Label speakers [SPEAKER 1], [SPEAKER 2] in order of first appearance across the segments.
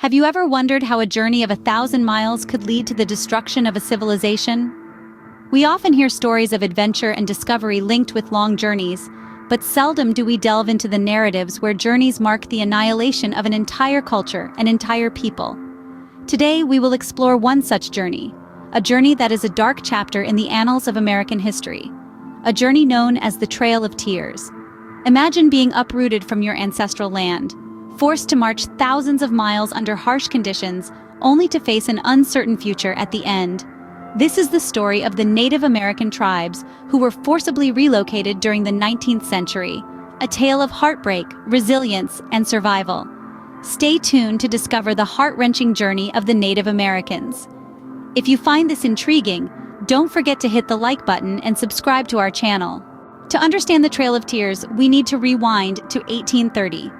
[SPEAKER 1] Have you ever wondered how a journey of 1,000 miles could lead to the destruction of a civilization? We often hear stories of adventure and discovery linked with long journeys, but seldom do we delve into the narratives where journeys mark the annihilation of an entire culture, an entire people. Today, we will explore one such journey, a journey that is a dark chapter in the annals of American history, a journey known as the Trail of Tears. Imagine being uprooted from your ancestral land, forced to march thousands of miles under harsh conditions, only to face an uncertain future at the end. This is the story of the Native American tribes who were forcibly relocated during the 19th century, a tale of heartbreak, resilience, and survival. Stay tuned to discover the heart-wrenching journey of the Native Americans. If you find this intriguing, don't forget to hit the like button and subscribe to our channel. To understand the Trail of Tears, we need to rewind to 1830.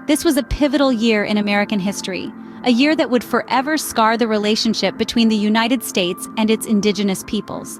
[SPEAKER 1] This was a pivotal year in American history, a year that would forever scar the relationship between the United States and its indigenous peoples.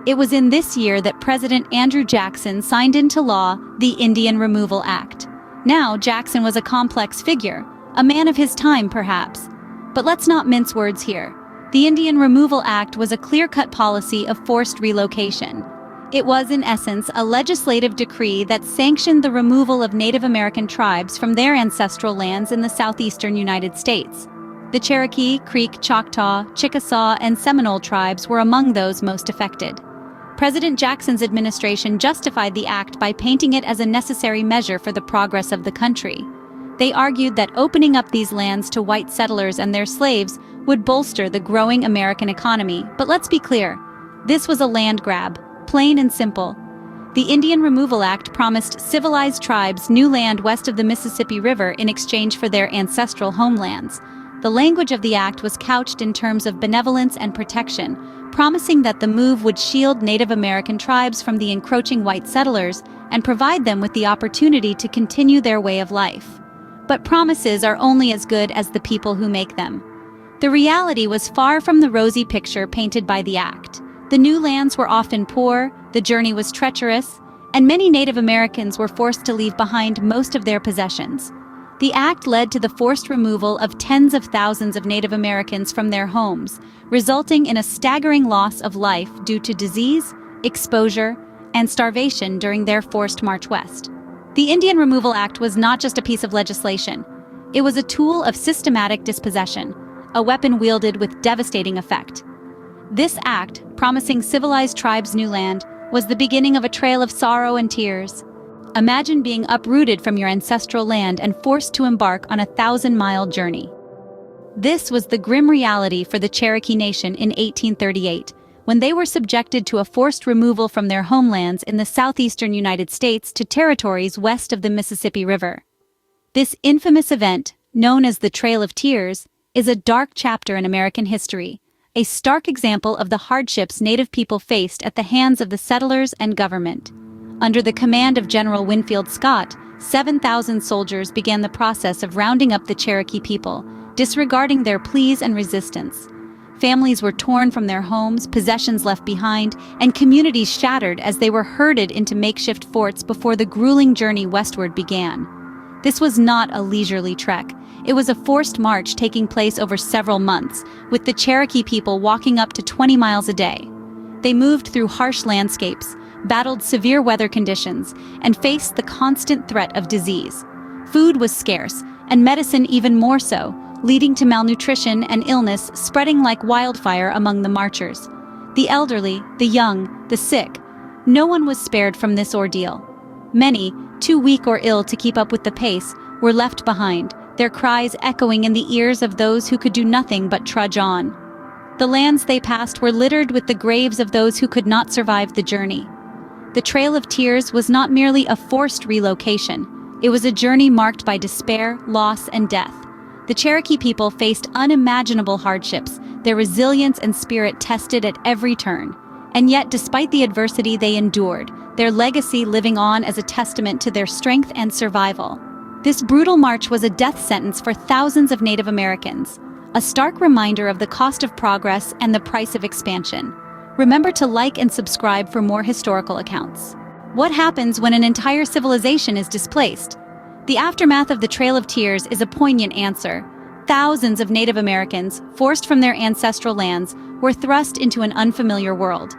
[SPEAKER 1] It was in this year that President Andrew Jackson signed into law the Indian Removal Act. Now, Jackson was a complex figure, a man of his time perhaps. But let's not mince words here. The Indian Removal Act was a clear-cut policy of forced relocation. It was, in essence, a legislative decree that sanctioned the removal of Native American tribes from their ancestral lands in the southeastern United States. The Cherokee, Creek, Choctaw, Chickasaw, and Seminole tribes were among those most affected. President Jackson's administration justified the act by painting it as a necessary measure for the progress of the country. They argued that opening up these lands to white settlers and their slaves would bolster the growing American economy. But let's be clear, this was a land grab. Plain and simple. The Indian Removal Act promised civilized tribes new land west of the Mississippi River in exchange for their ancestral homelands. The language of the act was couched in terms of benevolence and protection, promising that the move would shield Native American tribes from the encroaching white settlers and provide them with the opportunity to continue their way of life. But promises are only as good as the people who make them. The reality was far from the rosy picture painted by the act. The new lands were often poor, the journey was treacherous, and many Native Americans were forced to leave behind most of their possessions. The act led to the forced removal of tens of thousands of Native Americans from their homes, resulting in a staggering loss of life due to disease, exposure, and starvation during their forced march west. The Indian Removal Act was not just a piece of legislation. It was a tool of systematic dispossession, a weapon wielded with devastating effect. This act, promising civilized tribes new land, was the beginning of a trail of sorrow and tears. Imagine being uprooted from your ancestral land and forced to embark on a 1,000-mile journey. This was the grim reality for the Cherokee Nation in 1838, when they were subjected to a forced removal from their homelands in the southeastern United States to territories west of the Mississippi River. This infamous event, known as the Trail of Tears, is a dark chapter in American history, a stark example of the hardships Native people faced at the hands of the settlers and government. Under the command of General Winfield Scott, 7,000 soldiers began the process of rounding up the Cherokee people, disregarding their pleas and resistance. Families were torn from their homes, possessions left behind, and communities shattered as they were herded into makeshift forts before the grueling journey westward began. This was not a leisurely trek. It was a forced march taking place over several months, with the Cherokee people walking up to 20 miles a day. They moved through harsh landscapes, battled severe weather conditions, and faced the constant threat of disease. Food was scarce, and medicine even more so, leading to malnutrition and illness spreading like wildfire among the marchers. The elderly, the young, the sick, no one was spared from this ordeal. Many, too weak or ill to keep up with the pace, were left behind, their cries echoing in the ears of those who could do nothing but trudge on. The lands they passed were littered with the graves of those who could not survive the journey. The Trail of Tears was not merely a forced relocation. It was a journey marked by despair, loss, and death. The Cherokee people faced unimaginable hardships, their resilience and spirit tested at every turn. And yet, despite the adversity they endured, their legacy living on as a testament to their strength and survival. This brutal march was a death sentence for thousands of Native Americans, a stark reminder of the cost of progress and the price of expansion. Remember to like and subscribe for more historical accounts. What happens when an entire civilization is displaced? The aftermath of the Trail of Tears is a poignant answer. Thousands of Native Americans, forced from their ancestral lands, were thrust into an unfamiliar world.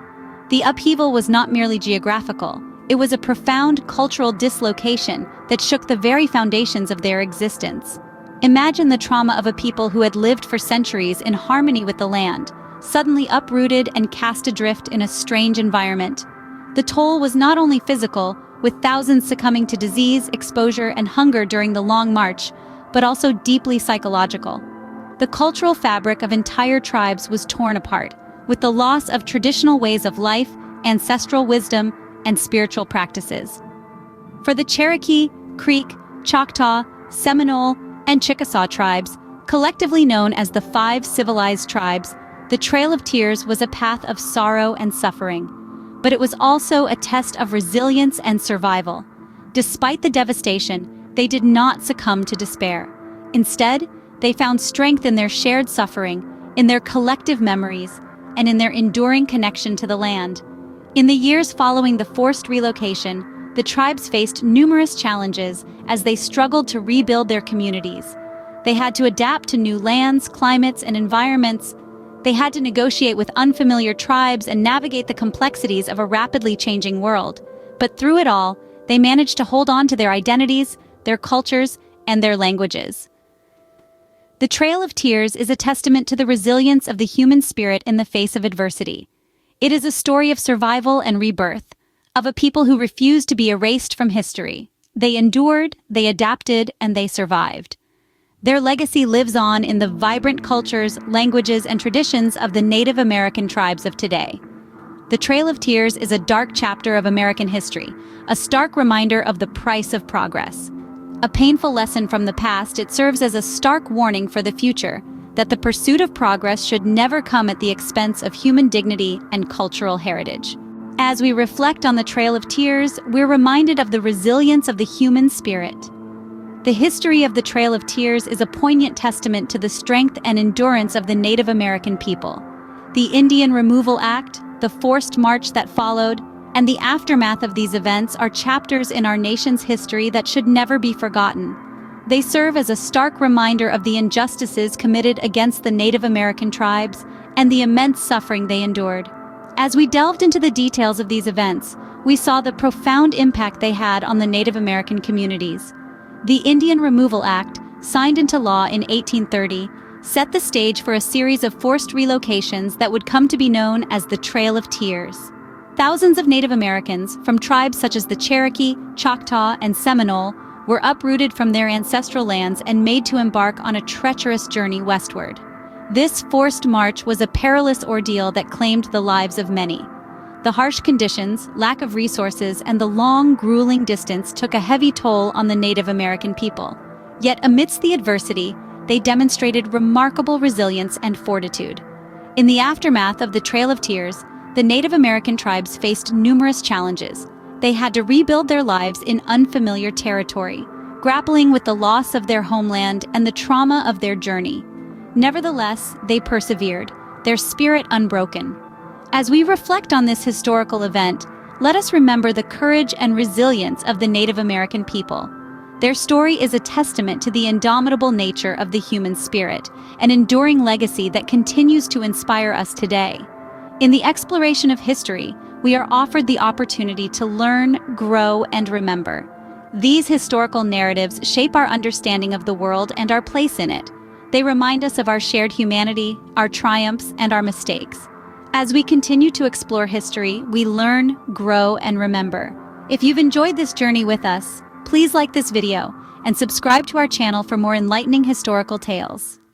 [SPEAKER 1] The upheaval was not merely geographical, it was a profound cultural dislocation that shook the very foundations of their existence. Imagine the trauma of a people who had lived for centuries in harmony with the land, suddenly uprooted and cast adrift in a strange environment. The toll was not only physical, with thousands succumbing to disease, exposure, and hunger during the long march, but also deeply psychological. The cultural fabric of entire tribes was torn apart, with the loss of traditional ways of life, ancestral wisdom, and spiritual practices. For the Cherokee, Creek, Choctaw, Seminole, and Chickasaw tribes, collectively known as the 5 civilized tribes, the Trail of Tears was a path of sorrow and suffering. But it was also a test of resilience and survival. Despite the devastation, they did not succumb to despair. Instead, they found strength in their shared suffering, in their collective memories, and in their enduring connection to the land. In the years following the forced relocation, the tribes faced numerous challenges as they struggled to rebuild their communities. They had to adapt to new lands, climates, and environments. They had to negotiate with unfamiliar tribes and navigate the complexities of a rapidly changing world. But through it all, they managed to hold on to their identities, their cultures, and their languages. The Trail of Tears is a testament to the resilience of the human spirit in the face of adversity. It is a story of survival and rebirth, of a people who refused to be erased from history. They endured, they adapted, and they survived. Their legacy lives on in the vibrant cultures, languages, and traditions of the Native American tribes of today. The Trail of Tears is a dark chapter of American history, a stark reminder of the price of progress. A painful lesson from the past, it serves as a stark warning for the future, that the pursuit of progress should never come at the expense of human dignity and cultural heritage. As we reflect on the Trail of Tears, we're reminded of the resilience of the human spirit. The history of the Trail of Tears is a poignant testament to the strength and endurance of the Native American people. The Indian Removal Act, the forced march that followed, and the aftermath of these events are chapters in our nation's history that should never be forgotten. They serve as a stark reminder of the injustices committed against the Native American tribes and the immense suffering they endured. As we delved into the details of these events, we saw the profound impact they had on the Native American communities. The Indian Removal Act, signed into law in 1830, set the stage for a series of forced relocations that would come to be known as the Trail of Tears. Thousands of Native Americans, from tribes such as the Cherokee, Choctaw, and Seminole, were uprooted from their ancestral lands and made to embark on a treacherous journey westward. This forced march was a perilous ordeal that claimed the lives of many. The harsh conditions, lack of resources, and the long, grueling distance took a heavy toll on the Native American people. Yet amidst the adversity, they demonstrated remarkable resilience and fortitude. In the aftermath of the Trail of Tears, the Native American tribes faced numerous challenges. They had to rebuild their lives in unfamiliar territory, grappling with the loss of their homeland and the trauma of their journey. Nevertheless, they persevered, their spirit unbroken. As we reflect on this historical event, let us remember the courage and resilience of the Native American people. Their story is a testament to the indomitable nature of the human spirit, an enduring legacy that continues to inspire us today. In the exploration of history, we are offered the opportunity to learn, grow, and remember. These historical narratives shape our understanding of the world and our place in it. They remind us of our shared humanity, our triumphs, and our mistakes. As we continue to explore history, we learn, grow, and remember. If you've enjoyed this journey with us, please like this video and subscribe to our channel for more enlightening historical tales.